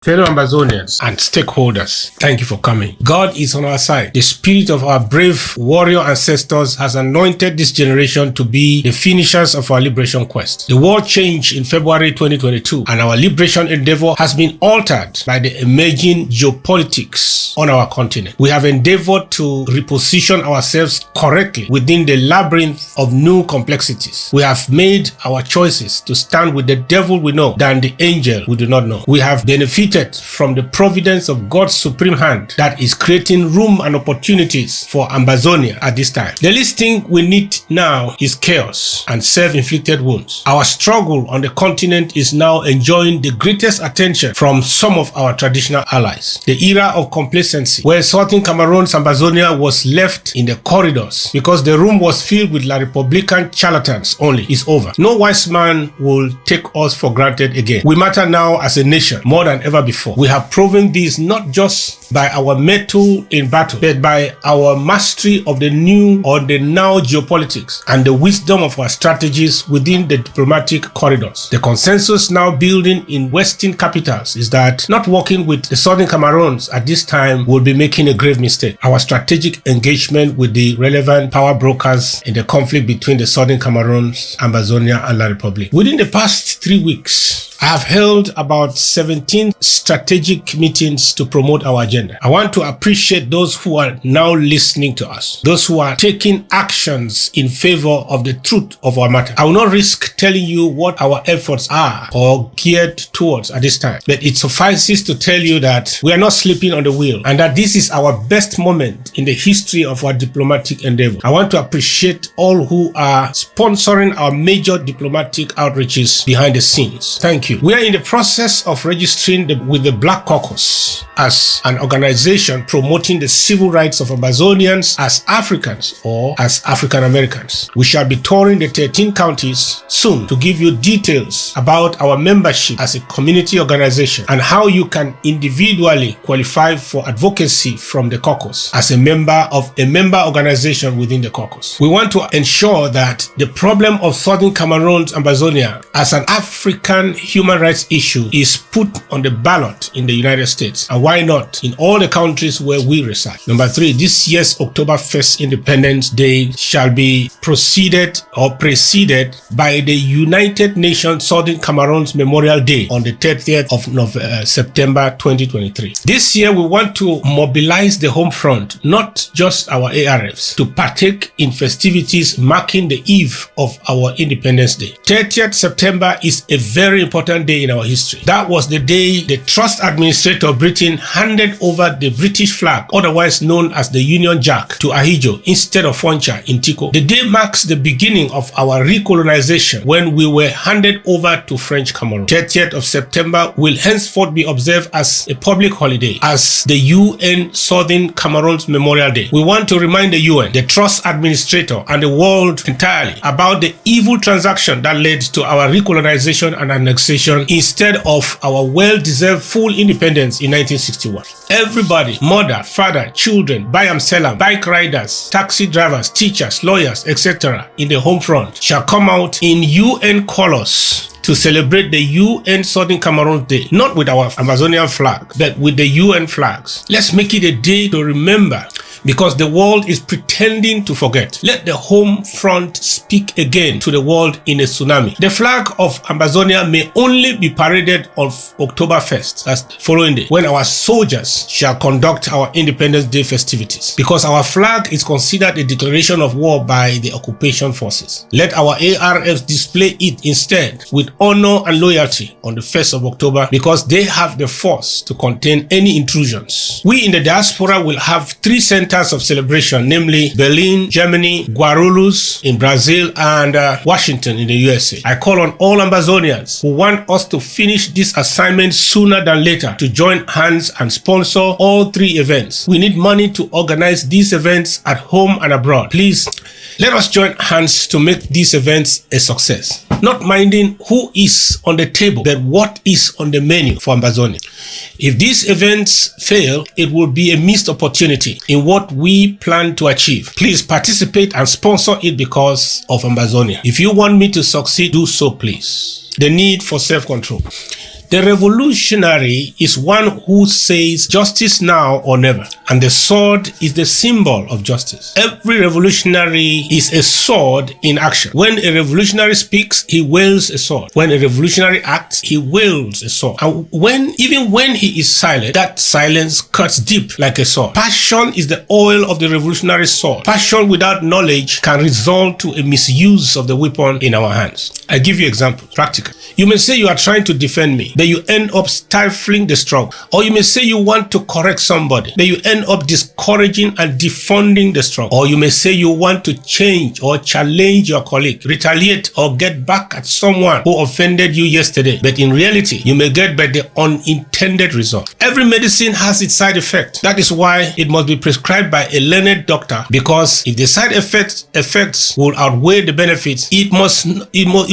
Fellow Ambazonians and stakeholders, thank you for coming. God is on our side. The spirit of our brave warrior ancestors has anointed this generation to be the finishers of our liberation quest. The world changed in February 2022, and our liberation endeavor has been altered by the emerging geopolitics on our continent. We have endeavored to reposition ourselves correctly within the labyrinth of new complexities. We have made our choices to stand with the devil we know than the angel we do not know. We have benefited from the providence of God's supreme hand that is creating room and opportunities for Ambazonia at this time. The least thing we need now is chaos and self-inflicted wounds. Our struggle on the continent is now enjoying the greatest attention from some of our traditional allies. The era of complacency, where Southern Cameroon's Ambazonia was left in the corridors because the room was filled with La Republican charlatans only, is over. No wise man will take us for granted again. We matter now as a nation more than ever before. We have proven this not just by our mettle in battle, but by our mastery of the new or the now geopolitics and the wisdom of our strategies within the diplomatic corridors. The consensus now building in Western capitals is that not working with the Southern Cameroons at this time will be making a grave mistake. Our strategic engagement with the relevant power brokers in the conflict between the Southern Cameroons, Ambazonia, and La Republic. Within the past 3 weeks, I have held about 17 strategic meetings to promote our agenda. I want to appreciate those who are now listening to us, those who are taking actions in favor of the truth of our matter. I will not risk telling you what our efforts are or geared towards at this time, but it suffices to tell you that we are not sleeping on the wheel and that this is our best moment in the history of our diplomatic endeavor. I want to appreciate all who are sponsoring our major diplomatic outreaches behind the scenes. Thank you. We are in the process of registering with the Black Caucus as an organization promoting the civil rights of Ambazonians as Africans or as African Americans. We shall be touring the 13 counties soon to give you details about our membership as a community organization and how you can individually qualify for advocacy from the caucus as a member of a member organization within the caucus. We want to ensure that the problem of Southern Cameroon's Ambazonia as an African human rights issue is put on the ballot in the United States, and why not in all the countries where we reside. Number 3, this year's October 1st Independence Day shall be preceded by the United Nations Southern Cameroon's Memorial Day on the 30th of September 2023. This year we want to mobilize the home front, not just our ARFs, to partake in festivities marking the eve of our Independence Day. 30th September is a very important day in our history. That was the day the Trust Administrator of Britain handed over the British flag, otherwise known as the Union Jack, to Ahidjo instead of Foncha in Tiko. The day marks the beginning of our recolonization when we were handed over to French Cameroon. 30th of September will henceforth be observed as a public holiday, as the UN Southern Cameroon's Memorial Day. We want to remind the UN, the Trust Administrator, and the world entirely about the evil transaction that led to our recolonization and annexation instead of our well-deserved full independence in 1961. Everybody, mother, father, children, bayam selam, bike riders, taxi drivers, teachers, lawyers, etc. in the home front shall come out in UN colors to celebrate the UN Southern Cameroon Day, not with our Amazonian flag, but with the UN flags. Let's make it a day to remember, because the world is pretending to forget. Let the home front speak again to the world in a tsunami. The flag of Ambazonia may only be paraded on October 1st, that's the following day, when our soldiers shall conduct our Independence Day festivities, because our flag is considered a declaration of war by the occupation forces. Let our ARFs display it instead with honor and loyalty on the 1st of October, because they have the force to contain any intrusions. We in the diaspora will have 3 centers of celebration, namely Berlin, Germany, Guarulhos in Brazil, and Washington in the USA. I call on all Ambazonians who want us to finish this assignment sooner than later to join hands and sponsor all 3 events. We need money to organize these events at home and abroad. Please, let us join hands to make these events a success. Not minding who is on the table, but what is on the menu for Ambazonia. If these events fail, it will be a missed opportunity in what we plan to achieve. Please participate and sponsor it because of Ambazonia. If you want me to succeed, do so please. The need for self-control. The revolutionary is one who says justice now or never, and the sword is the symbol of justice. Every revolutionary is a sword in action. When a revolutionary speaks, he wields a sword. When a revolutionary acts, he wields a sword. And even when he is silent, that silence cuts deep like a sword. Passion is the oil of the revolutionary sword. Passion without knowledge can result to a misuse of the weapon in our hands. I give you examples, practical. You may say you are trying to defend me, but you end up stifling the struggle. Or you may say you want to correct somebody, but you end up discouraging and defunding the struggle. Or you may say you want to change or challenge your colleague, retaliate or get back at someone who offended you yesterday, but in reality, you may get by the unintended result. Every medicine has its side effect. That is why it must be prescribed by a learned doctor, because if the side effects will outweigh the benefits, it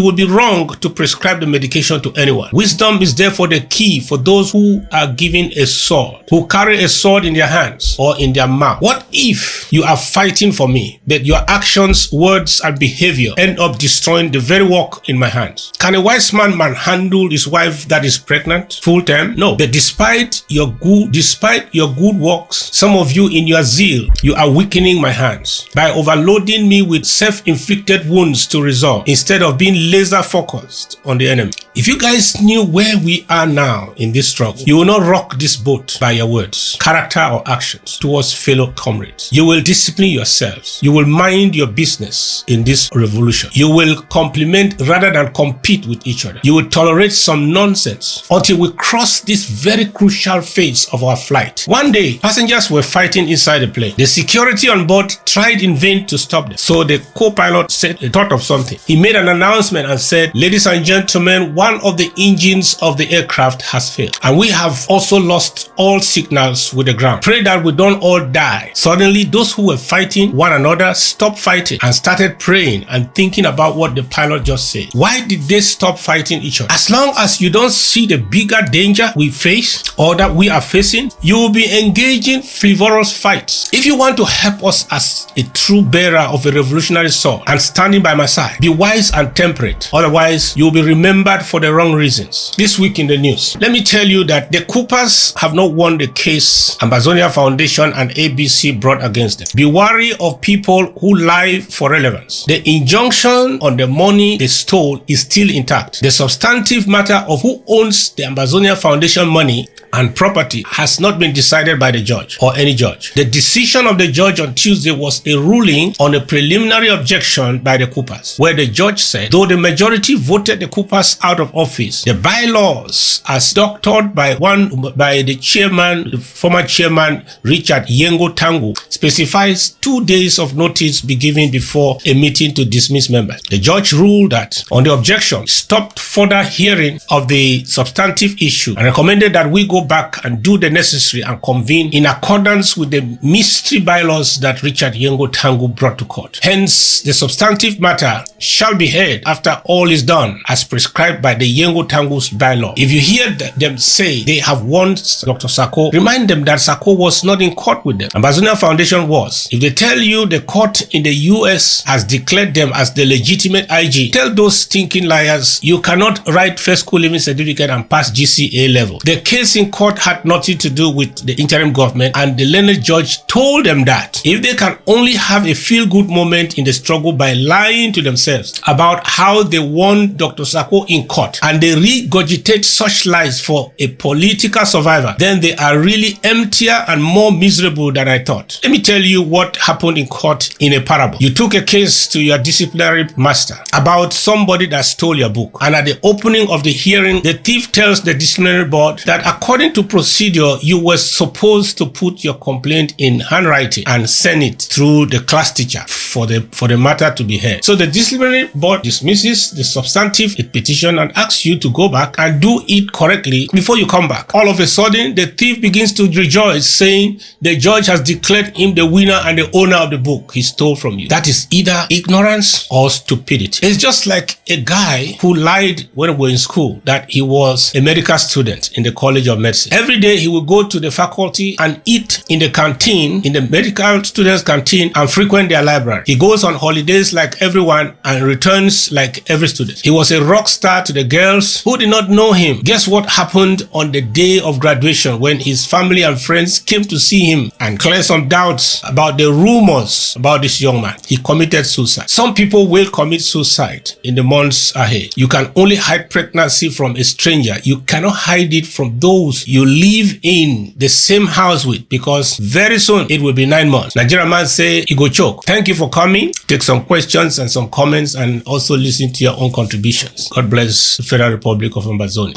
would be wrong to prescribe the medication to anyone. Wisdom is therefore the key for those who are given a sword, who carry a sword in their hands or in their mouth. What if you are fighting for me, but your actions, words, and behavior end up destroying the very work in my hands? Can a wise man manhandle his wife that is pregnant full term? No. But despite your good works, some of you in your zeal, you are weakening my hands by overloading me with self-inflicted wounds to resolve instead of being laser focused on the enemy. If you guys knew where we are now in this struggle, you will not rock this boat by your words, character, or actions towards fellow comrades. You will discipline yourselves. You will mind your business in this revolution. You will complement rather than compete with each other. You will tolerate some nonsense until we cross this very crucial phase of our flight. One day, passengers were fighting inside the plane. The security on board tried in vain to stop them. So the co-pilot thought of something. He made an announcement and said, "Ladies and gentlemen, one of the engines of the aircraft has failed, and we have also lost all signals with the ground. Pray that we don't all die." Suddenly, those who were fighting one another stopped fighting and started praying and thinking about what the pilot just said. Why did they stop fighting each other? As long as you don't see the bigger danger we face or that we are facing, you will be engaging frivolous fights. If you want to help us as a true bearer of a revolutionary sword and standing by my side, be wise and temperate. Otherwise, you will be remembered for the wrong reasons. This week in the news, let me tell you that the Coopers have not won the case Ambazonian Foundation and ABC brought against them. Be wary of people who lie for relevance. The injunction on the money they stole is still intact. The substantive matter of who owns the Ambazonian Foundation money and property has not been decided by the judge or any judge. The decision of the judge on Tuesday was a ruling on a preliminary objection by the Coopers, where the judge said, though the majority voted the Coopers out of office, the bylaws as doctored by the former chairman Richard Yengo Tangu specifies 2 days of notice be given before a meeting to dismiss members. The judge ruled that on the objection, stopped further hearing of the substantive issue and recommended that we go back and do the necessary and convene in accordance with the mystery bylaws that Richard Yengo Tangu brought to court. Hence, the substantive matter shall be heard after all is done as prescribed by the Yengo Tangu's bylaw. If you hear them say they have warned Dr. Sako, remind them that Sako was not in court with them. Ambazonian Foundation was. If they tell you the court in the US has declared them as the legitimate IG, tell those stinking liars you cannot write first school living certificate and pass GCA level. The case in court had nothing to do with the interim government, and the learned judge told them that if they can only have a feel-good moment in the struggle by lying to themselves about how they won Dr. Sako in court, and they regurgitate such lies for a political survivor, then they are really emptier and more miserable than I thought. Let me tell you what happened in court in a parable. You took a case to your disciplinary master about somebody that stole your book, and at the opening of the hearing, the thief tells the disciplinary board that according to procedure, you were supposed to put your complaint in handwriting and send it through the class teacher for the matter to be heard. So the disciplinary board dismisses the substantive petition and asks you to go back and do it correctly before you come back. All of a sudden, the thief begins to rejoice, saying the judge has declared him the winner and the owner of the book he stole from you. That is either ignorance or stupidity. It's just like a guy who lied when we were in school that he was a medical student in the College of Medicine. Every day he would go to the faculty and eat in the canteen, in the medical students' canteen, and frequent their library. He goes on holidays like everyone and returns like every student. He was a rock star to the girls who did not know him. Guess what happened on the day of graduation when his family and friends came to see him and clear some doubts about the rumors about this young man? He committed suicide. Some people will commit suicide in the months ahead. You can only hide pregnancy from a stranger. You cannot hide it from those you live in the same house with, because very soon it will be 9 months. Nigerian man say he go choke. Thank you for coming. Take some questions and some comments and also listen to your own contributions. God bless the Federal Republic of Ambazonia.